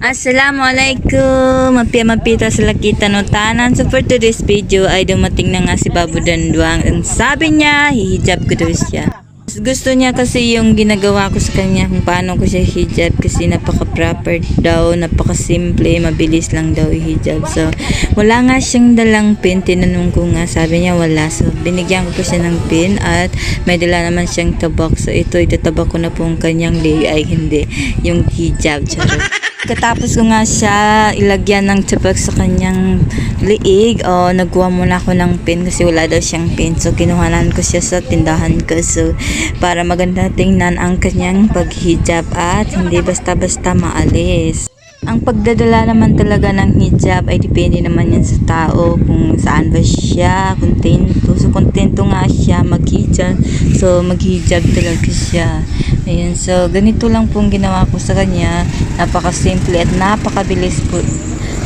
Assalamualaikum. Mapita sa lakita no tanan. So for today's video ay dumating na nga si Babu Danduang. Ang sabi niya, hihijab ko daw siya. Gusto niya kasi yung ginagawa ko sa kanya kung paano ko siya hijab kasi napaka-proper daw, napaka-simple, mabilis lang daw i-hijab. So, wala nga siyang dalang pin, tinanong ko nga, sabi niya wala. So, binigyan ko po siya ng pin at may dala naman siyang tabak. So, ito, itatabak ko na po ang kanyang leg, ay hindi, yung hijab. Charot. Katapos ko nga siya ilagyan ng tabak sa kanyang liig, nagkuha muna ako ng pin kasi wala daw siyang pin. So, kinuhanan ko siya sa tindahan ko. So, para maganda tingnan ang kanyang paghijab at hindi basta-basta maalis. Ang pagdadala naman talaga ng hijab ay depende naman yan sa tao kung saan ba siya kontento. So kontento nga siya maghijab, so maghijab talaga siya. Ayan, so ganito lang pong ginawa ko sa kanya. Napaka-simple at napakabilis po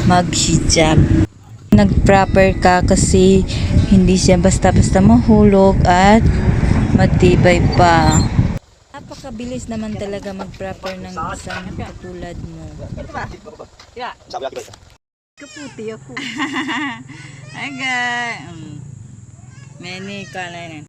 maghijab. Nag-proper ka kasi hindi siya basta-basta mahulog at matibay pa. Napakabilis naman talaga mag-proper ng isang katulad mo. Kaputi ako. Ay guys. Many ka na yun.